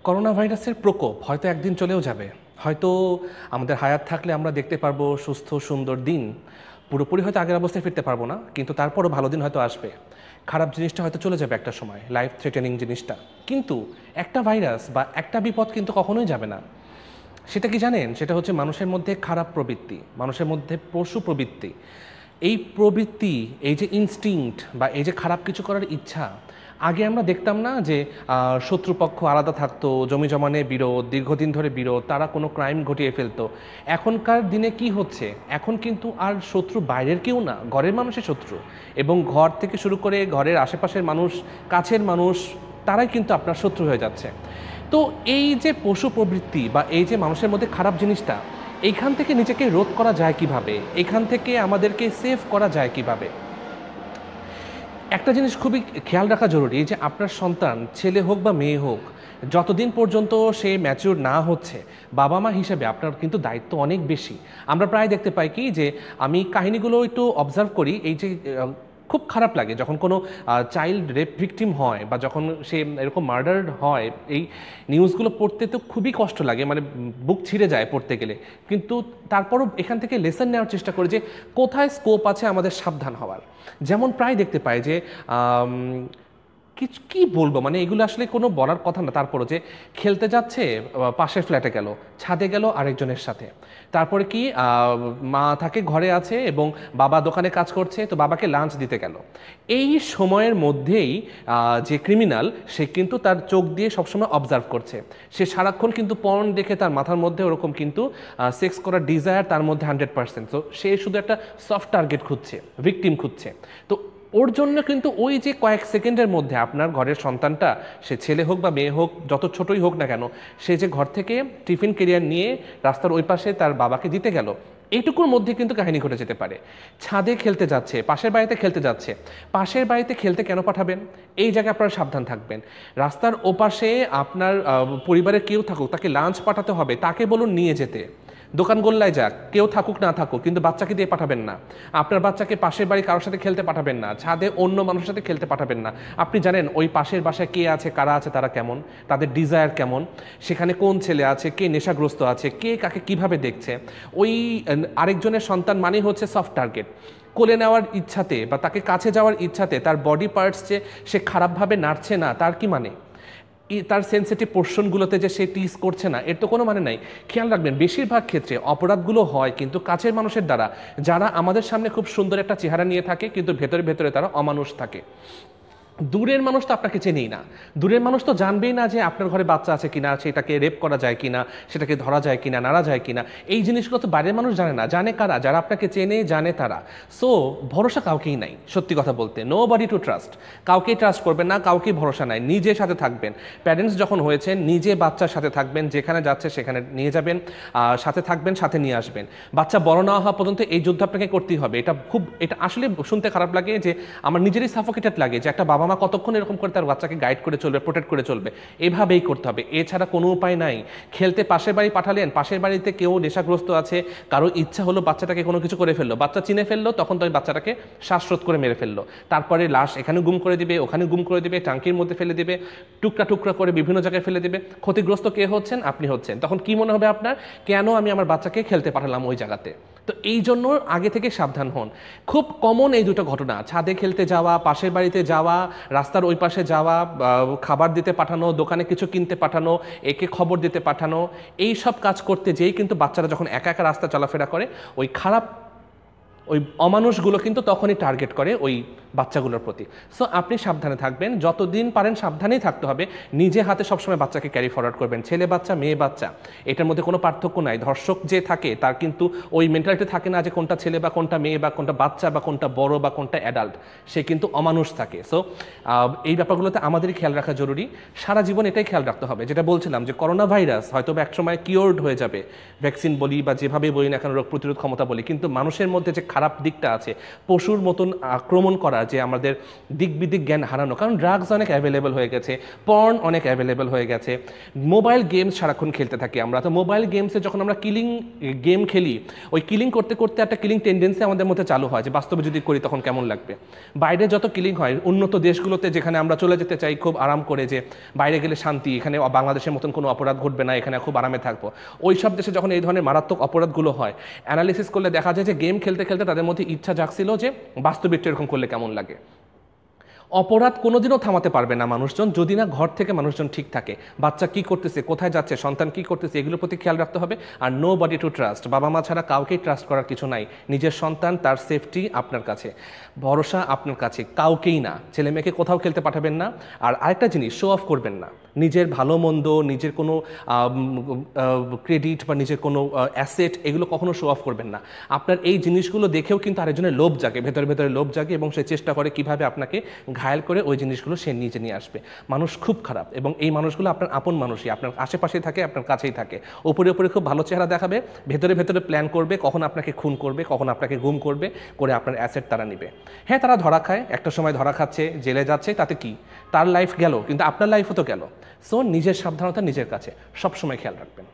Corona ভাইরাসের প্রকোপ হয়তো একদিন চলেও যাবে। হয়তো আমাদের হায়াত থাকলে আমরা দেখতে পারবো সুস্থ সুন্দর দিন। পুরোপুরি হয়তো আগের অবস্থায় ফিরতে পারবো না, কিন্তু তারপরও ভালো দিন হয়তো আসবে। খারাপ জিনিসটা হয়তো চলে যাবে একটা সময়, লাইফ থ্রেটেনিং জিনিসটা। কিন্তু একটা ভাইরাস বা একটা বিপদ কিন্তু কখনোই যাবে না। সেটা কি জানেন? সেটা হচ্ছে মানুষের মধ্যে খারাপ প্রবৃত্তি, মানুষের মধ্যে পশু প্রবৃত্তি। এই প্রবৃত্তি, এই যে ইনস্টিংক্ট বা এই যে খারাপ কিছু করার ইচ্ছা, আগে আমরা দেখতাম না যে শত্রুপক্ষ আলাদা থাকতো, জমি জমা নিয়ে বিরোধ, দীর্ঘদিন ধরে বিরোধ, তারা কোনো ক্রাইম ঘটিয়ে ফেলতো। এখনকার দিনে কি হচ্ছে? এখন কিন্তু আর শত্রু বাইরের কেউ না, ঘরের মানুষের শত্রু। এবং ঘর থেকে শুরু করে ঘরের আশেপাশের মানুষ, কাছের মানুষ, তারাই কিন্তু আপনার শত্রু হয়ে যাচ্ছে। তো এই যে পশু প্রবৃত্তি বা এই যে মানুষের মধ্যে খারাপ জিনিসটা, এইখান থেকে নিজেকে রোধ করা যায় কিভাবে? এখান থেকে আমাদেরকে সেভ করা যায় কিভাবে? একটা জিনিস খুবই খেয়াল রাখা জরুরি যে আপনার সন্তান ছেলে হোক বা মেয়ে হোক, যতদিন পর্যন্ত সে ম্যাচিউর না হচ্ছে, বাবা মা হিসেবে আপনার কিন্তু দায়িত্ব অনেক বেশি। আমরা প্রায় দেখতে পাই কি যে আমি কাহিনীগুলো একটু অবজার্ভ করি, এই যে খুব খারাপ লাগে যখন কোনো চাইল্ড রেপ ভিকটিম হয় বা যখন সে এরকম মার্ডার হয়। এই নিউজগুলো পড়তে তো খুবই কষ্ট লাগে, মানে বুক ছিঁড়ে যায় পড়তে গেলে। কিন্তু তারপরও এখান থেকে লেসন নেওয়ার চেষ্টা করি যে কোথায় স্কোপ আছে আমাদের সাবধান হওয়ার। যেমন প্রায় দেখতে পাই যে কিছু কী বলবো, মানে এগুলো আসলে কোনো বলার কথা না, তারপরও যে খেলতে যাচ্ছে, পাশের ফ্ল্যাটে গেল, ছাদে গেল আরেকজনের সাথে। তারপরে কি মা থাকে ঘরে আছে এবং বাবা দোকানে কাজ করছে, তো বাবাকে লাঞ্চ দিতে গেল। এই সময়ের মধ্যেই যে ক্রিমিনাল, সে কিন্তু তার চোখ দিয়ে সবসময় অবজার্ভ করছে। সে সারাক্ষণ কিন্তু পর্ন দেখে তার মাথার মধ্যে ওরকম কিন্তু সেক্স করার ডিজায়ার তার মধ্যে 100%। তো সে শুধু একটা সফট টার্গেট খুঁজছে, ভিকটিম খুঁজছে। তো ওর জন্য কিন্তু ওই যে কয়েক সেকেন্ডের মধ্যে আপনার ঘরের সন্তানটা, সে ছেলে হোক বা মেয়ে হোক, যত ছোটই হোক না কেন, সে যে ঘর থেকে টিফিন ক্যারিয়ার নিয়ে রাস্তার ওই পাশে তার বাবাকে দিতে গেল, এইটুকুর মধ্যে কিন্তু কাহিনী ঘটে যেতে পারে। ছাদে খেলতে যাচ্ছে, পাশের বাড়িতে খেলতে যাচ্ছে, পাশের বাড়িতে খেলতে কেন পাঠাবেন? এই জায়গায় আপনারা সাবধান থাকবেন। রাস্তার ওপাশে আপনার পরিবারের কেউ থাকুক, তাকে লাঞ্চ পাঠাতে হবে, তাকে বলুন নিয়ে যেতে। দোকান গোল্লায় যাক, কেউ থাকুক না থাকুক, কিন্তু বাচ্চাকে দিয়ে পাঠাবেন না। আপনার বাচ্চাকে পাশের বাড়ি কারোর সাথে খেলতে পাঠাবেন না, ছাদে অন্য মানুষের সাথে খেলতে পাঠাবেন না। আপনি জানেন ওই পাশের বাসায় কে আছে, কারা আছে, তারা কেমন, তাদের ডিজায়ার কেমন, সেখানে কোন ছেলে আছে, কে নেশাগ্রস্ত আছে, কে কাকে কিভাবে দেখছে। ওই আরেকজনের সন্তান মানে হচ্ছে সফট টার্গেট। কোলে নেওয়ার ইচ্ছাতে বা তাকে কাছে যাওয়ার ইচ্ছাতে তার বডি পার্টস যে সে খারাপভাবে নাড়ছে না, তার কি মানে? তার সেন্সিটিভ পোর্শনগুলোতে যে সে টিজ করছে না, এর তো কোনো মানে নাই। খেয়াল রাখবেন, বেশিরভাগ ক্ষেত্রে অপরাধগুলো হয় কিন্তু কাছের মানুষের দ্বারা, যারা আমাদের সামনে খুব সুন্দর একটা চেহারা নিয়ে থাকে কিন্তু ভেতরে ভেতরে তারা অমানুষ থাকে। দূরের মানুষ তো আপনাকে চেনেই না, দূরের মানুষ তো জানবেই না যে আপনার ঘরে বাচ্চা আছে কিনা, সেটাকে রেপ করা যায় কিনা, সেটাকে ধরা যায় কিনা, নাড়া যায় কিনা। এই জিনিসগুলো তো বাইরের মানুষ জানে না, জানে কারা? যারা আপনাকে চেনে, জানে তারা। সো ভরসা কাউকেই নাই, সত্যি কথা বলতে, নো বডি টু ট্রাস্ট। কাউকেই ট্রাস্ট করবেন না, কাউকেই ভরসা নাই। নিজের সাথে থাকবেন, প্যারেন্টস যখন হয়েছেন নিজে বাচ্চার সাথে থাকবেন, যেখানে যাচ্ছে সেখানে নিয়ে যাবেন, সাথে থাকবেন, সাথে নিয়ে আসবেন। বাচ্চা বড় না হওয়া পর্যন্ত এই যুদ্ধ আপনাকে করতেই হবে। এটা আসলে শুনতে খারাপ লাগে, যে আমার নিজেরই সাফোকেটেড লাগে যে একটা বাবা মা কতক্ষণ এরকম করে তার বাচ্চাকে গাইড করে চলবে, প্রোটেক্ট করে চলবে। এভাবেই করতে হবে, এছাড়া কোনো উপায় নাই। খেলতে পাশের বাড়ি পাঠালেন, পাশের বাড়িতে কেউ নেশাগ্রস্ত আছে, কারো ইচ্ছা হলো বাচ্চাটাকে কোনো কিছু করে ফেললো, বাচ্চা চিনে ফেললো, তখন তো ওই বাচ্চাটাকে শ্বাসরোধ করে মেরে ফেললো। তারপরে লাশ এখানে গুম করে দিবে, ওখানে গুম করে দিবে, টাঙ্কির মধ্যে ফেলে দিবে, টুকরা টুকরা করে বিভিন্ন জায়গায় ফেলে দিবে। ক্ষতিগ্রস্ত কে হচ্ছেন? আপনি হচ্ছেন। তখন কি মনে হবে আপনার? কেন আমি আমার বাচ্চাকে খেলতে পাঠালাম ওই জায়গাতে? তো এই জন্য আগে থেকে সাবধান হন। খুব কমন এই দুটো ঘটনা, ছাদে খেলতে যাওয়া, পাশের বাড়িতে যাওয়া, রাস্তার ওই পাশে যাওয়া, খাবার দিতে পাঠানো, দোকানে কিছু কিনতে পাঠানো, একে খবর দিতে পাঠানো। এই সব কাজ করতে যেই কিন্তু বাচ্চারা যখন একা একা রাস্তা চলাফেরা করে, ওই খারাপ ওই অমানুষগুলো কিন্তু তখনই টার্গেট করে ওই বাচ্চাগুলোর প্রতি। সো আপনি সাবধানে থাকবেন, যতদিন পারেন সাবধানেই থাকতে হবে। নিজে হাতে সবসময় বাচ্চাকে ক্যারি ফরওয়ার্ড করবেন, ছেলে বাচ্চা মেয়ে বাচ্চা এটার মধ্যে কোনো পার্থক্য নাই। ধর্ষক যে থাকে তার কিন্তু ওই মেন্টালিটি থাকে না যে কোনটা ছেলে বা কোনটা মেয়ে বা কোনটা বাচ্চা বা কোনটা বড় বা কোনটা অ্যাডাল্ট, সে কিন্তু অমানুষ থাকে। সো এই ব্যাপারগুলোতে আমাদেরই খেয়াল রাখা জরুরি, সারা জীবন এটাই খেয়াল রাখতে হবে। যেটা বলছিলাম যে করোনা ভাইরাস হয়তো এক সময় কিওরড হয়ে যাবে, ভ্যাকসিন বলি বা যেভাবে বলি না কেন, রোগ প্রতিরোধ ক্ষমতা বলি, কিন্তু মানুষের মধ্যে যে খারাপ দিকটা আছে, পশুর মতন আক্রমণ করার যে আমাদের দিক বিদিক জ্ঞান হারানো, কারণ ড্রাগস অনেক অ্যাভেলেবল হয়ে গেছে, পর্ন অনেক অ্যাভেলেবল হয়ে গেছে, মোবাইল গেমস সারাক্ষণ খেলতে থাকি আমরা। তো মোবাইল গেমসে যখন আমরা কিলিং গেম খেলি, ওই কিলিং করতে করতে একটা কিলিং টেন্ডেন্সি আমাদের মধ্যে চালু হয় যে বাস্তবে যদি করি তখন কেমন লাগবে। বাইরে যত কিলিং হয় উন্নত দেশগুলোতে, যেখানে আমরা চলে যেতে চাই খুব আরাম করে, যে বাইরে গেলে শান্তি, এখানে বাংলাদেশের মতন কোনো অপরাধ ঘটবে না, এখানে খুব আরামে থাকবো, ওই সব দেশে যখন এই ধরনের মারাত্মক অপরাধগুলো হয়, অ্যানালিসিস করলে দেখা যায় যে গেম খেলতে খেলতে তাদের মধ্যে ইচ্ছা জাগছিল যে বাস্তবিক এরকম করলে কেমন লাগে। অপরাধ কোনোদিনও থামাতে পারবে না মানুষজন, যদি না ঘর থেকে মানুষজন ঠিক থাকে। বাচ্চা কি করতেছে, কোথায় যাচ্ছে, সন্তান কি করতেছে, এগুলোর প্রতি খেয়াল রাখতে হবে। আর নো বডি টু ট্রাস্ট, বাবা মা ছাড়া কাউকেই ট্রাস্ট করার কিছু নাই। নিজের সন্তান, তার সেফটি আপনার কাছে, ভরসা আপনার কাছে, কাউকেই না। ছেলে মেয়েকে কোথাও খেলতে পাঠাবেন না। আর আরেকটা জিনিস, শো অফ করবেন না। নিজের ভালো মন্দ, নিজের কোনো ক্রেডিট বা নিজের কোনো অ্যাসেট, এগুলো কখনো শো অফ করবেন না। আপনার এই জিনিসগুলো দেখেও কিন্তু আরেকজনের লোভ জাগে, ভেতরে ভেতরে লোভ জাগে, এবং সে চেষ্টা করে কিভাবে আপনাকে ঘায়েল করে ওই জিনিসগুলো সে নিচে নিয়ে আসবে। মানুষ খুব খারাপ, এবং এই মানুষগুলো আপনার আপন মানুষই, আপনার আশেপাশেই থাকে, আপনার কাছেই থাকে। উপরে উপরে খুব ভালো চেহারা দেখাবে, ভেতরে ভেতরে প্ল্যান করবে কখন আপনাকে খুন করবে, কখন আপনাকে গুম করবে, করে আপনার অ্যাসেট তারা নেবে। হ্যাঁ, তারা ধরা খায়, একটা সময় ধরা খাচ্ছে, জেলে যাচ্ছে, তাতে কি, তার লাইফ গেল, কিন্তু আপনার লাইফও তো গেল। সো নিজের সাবধানতা নিজের কাছে সবসময় খেয়াল রাখবেন।